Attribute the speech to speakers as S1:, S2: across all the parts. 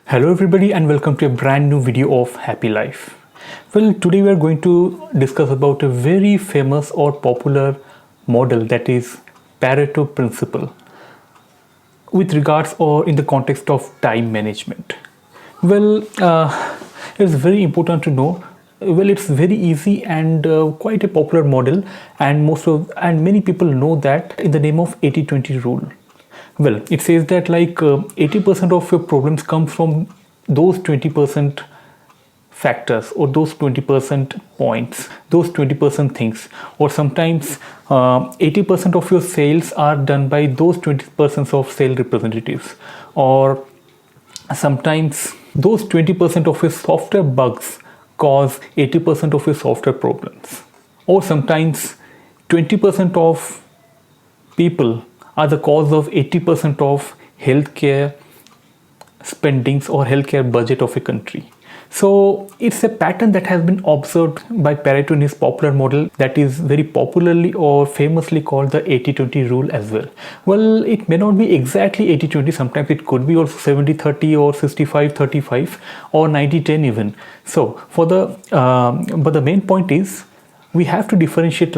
S1: Hello everybody and welcome to a brand new video of Happy Life. Well, today we are going to discuss about a very famous or popular model, that is Pareto Principle, with regards or in the context of time management. Well, it's very important to know. Well, it's very easy and quite a popular model, and many people know that in the name of 80-20 rule. Well, it says that 80% of your problems come from those 20% factors, or those 20% points, those 20% things, or sometimes 80% of your sales are done by those 20% of sale representatives, or sometimes those 20% of your software bugs cause 80% of your software problems, or sometimes 20% of people are the cause of 80% of healthcare spendings or healthcare budget of a country. So it's a pattern that has been observed by Pareto in his popular model that is very popularly or famously called the 80-20 rule as well. Well, it may not be exactly 80-20, sometimes it could be also 70-30 or 65-35 or 90-10 even. So but the main point is, we have to differentiate,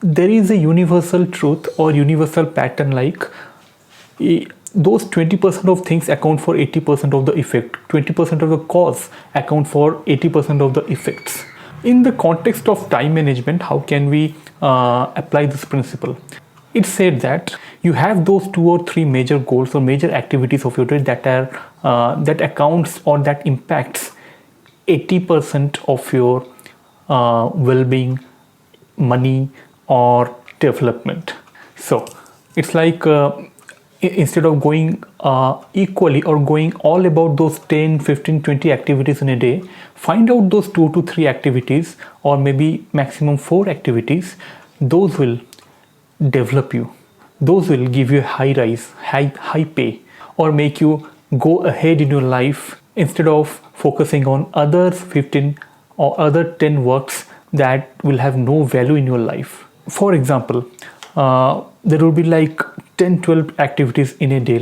S1: there is a universal truth or universal pattern, those 20% of things account for 80% of the effect, 20% of the cause account for 80% of the effects. In the context of time management, how can we apply this principle? It's said that you have those 2 or 3 major goals or major activities of your day that accounts or that impacts 80% of your well-being, money or development. So it's instead of going equally or going all about those 10, 15, 20 activities in a day, find out those 2 to 3 activities or maybe maximum 4 activities. Those will develop you, those will give you a high rise, high pay, or make you go ahead in your life instead of focusing on other 15 or other 10 works that will have no value in your life. For example, there will be 10-12 activities in a day,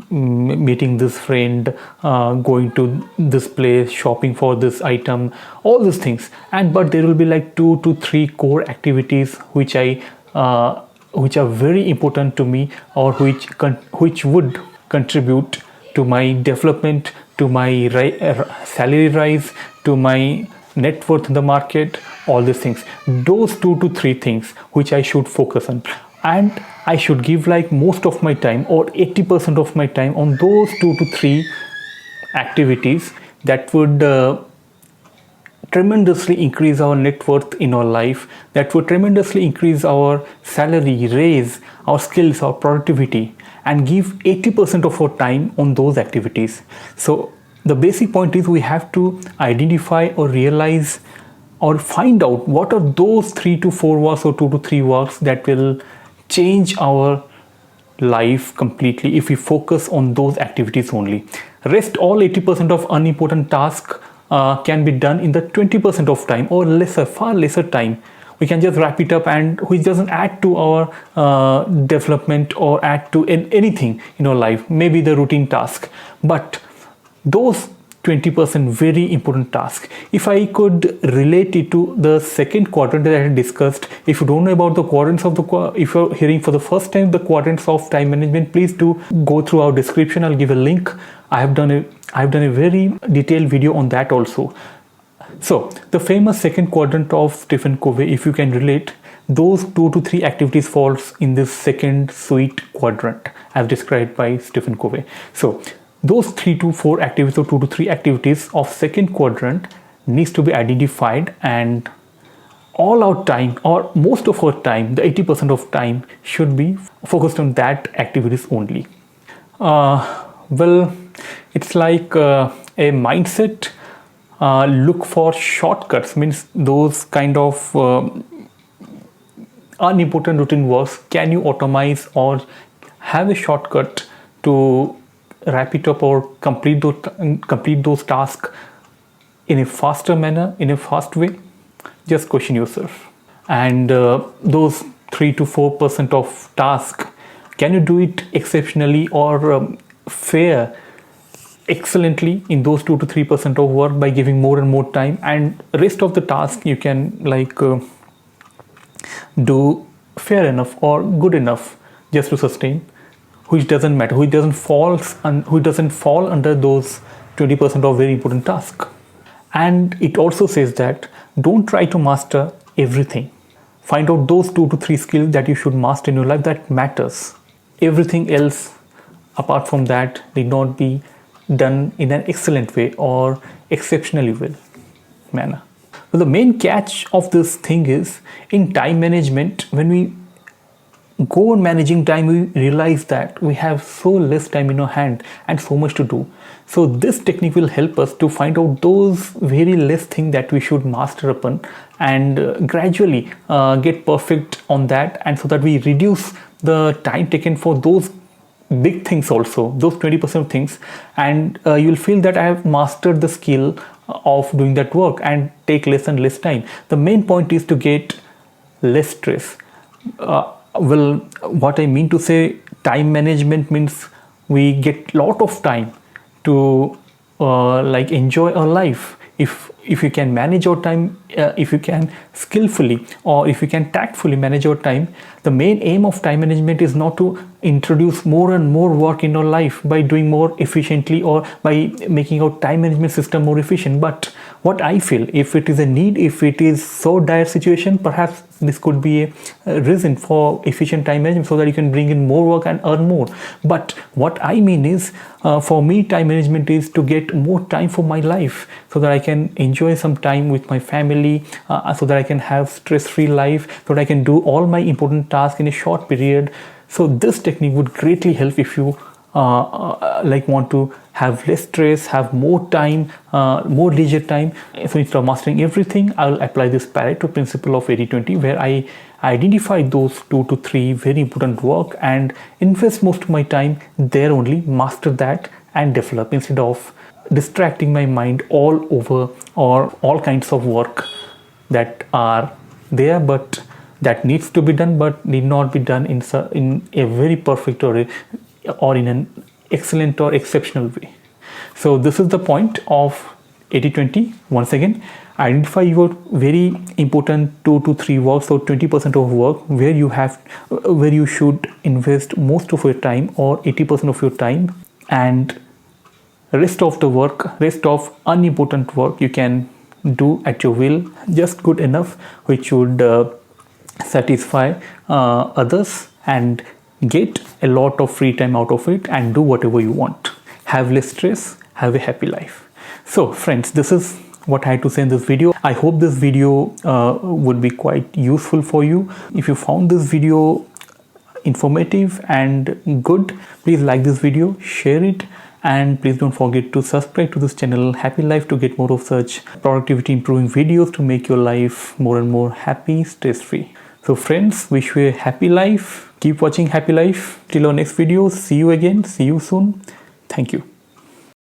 S1: meeting this friend, going to this place, shopping for this item, all these things. But there will be 2 to 3 core activities which are very important to me, or which would contribute to my development, to my salary rise, to my net worth in the market, all these things. Those 2 to 3 things which I should focus on, and I should give most of my time or 80% of my time on those 2 to 3 activities that would tremendously increase our net worth in our life, that would tremendously increase our salary, raise our skills, our productivity, and give 80% of our time on those activities. So the basic point is, we have to identify or realize or find out what are those 3 to 4 works or 2 to 3 works that will change our life completely if we focus on those activities only. Rest, all 80% of unimportant tasks can be done in the 20% of time or far lesser time. We can just wrap it up, and which doesn't add to our development or add to anything in our life, maybe the routine task. But those 20% very important task, if I could relate it to the second quadrant that I had discussed. If you don't know about the quadrants of if you're hearing for the first time the quadrants of time management, please do go through our description. I'll give a link. I've done a very detailed video on that also. So the famous second quadrant of Stephen Covey, if you can relate, those 2 to 3 activities falls in this second sweet quadrant as described by Stephen Covey. So those 3 to 4 activities or 2 to 3 activities of second quadrant needs to be identified, and all our time or most of our time, the 80% of time, should be focused on that activities only. Well, it's like a mindset. Look for shortcuts, means those kind of unimportant routine works, can you automate or have a shortcut to wrap it up or complete those tasks in a faster manner, in a fast way? Just question yourself. And those 3 to 4% of task, can you do it exceptionally or fair excellently in those 2 to 3% of work by giving more and more time, and rest of the task you can do fair enough or good enough just to sustain, which doesn't matter, which doesn't fall under those 20% of very important task. And it also says that don't try to master everything. Find out those 2 to 3 skills that you should master in your life that matters. Everything else apart from that need not be done in an excellent way or exceptionally well manner. Well, the main catch of this thing is in time management, when we go on managing time, we realize that we have so less time in our hand and so much to do. So this technique will help us to find out those very less things that we should master upon and gradually get perfect on that, and so that we reduce the time taken for those big things also, those 20% of things, and you'll feel that I have mastered the skill of doing that work and take less and less time. The main point is to get less stress. Well, what I mean to say, time management means we get lot of time to enjoy our life. If you can manage your time, if you can skillfully or if you can tactfully manage your time, the main aim of time management is not to introduce more and more work in your life by doing more efficiently or by making our time management system more efficient. But what I feel, if it is a need, if it is so dire situation, perhaps this could be a reason for efficient time management, so that you can bring in more work and earn more. But what I mean is, for me, time management is to get more time for my life, so that I can enjoy some time with my family, so that I can have stress-free life, so that I can do all my important tasks in a short period. So this technique would greatly help if you want to have less stress, have more time, more leisure time. So instead of mastering everything, I'll apply this Pareto principle of 80-20, where I identify those 2 to 3 very important work and invest most of my time there only, master that and develop, instead of distracting my mind all over or all kinds of work that are there but that needs to be done but need not be done in a very perfect or in an excellent or exceptional way. So this is the point of 80-20. Once again, identify your very important 2 to 3 works or 20% of work where you should invest most of your time or 80% of your time, and rest of unimportant work you can do at your will, just good enough, which would satisfy others and get a lot of free time out of it and do whatever you want. Have less stress, have a happy life. So friends, this is what I had to say in this video. I hope this video would be quite useful for you. If you found this video informative and good, please like this video, share it, and please don't forget to subscribe to this channel Happy Life to get more of such productivity improving videos to make your life more and more happy, stress free. So friends, wish you a happy life. Keep watching Happy Life. Till our next video, see you again, see you soon. Thank you.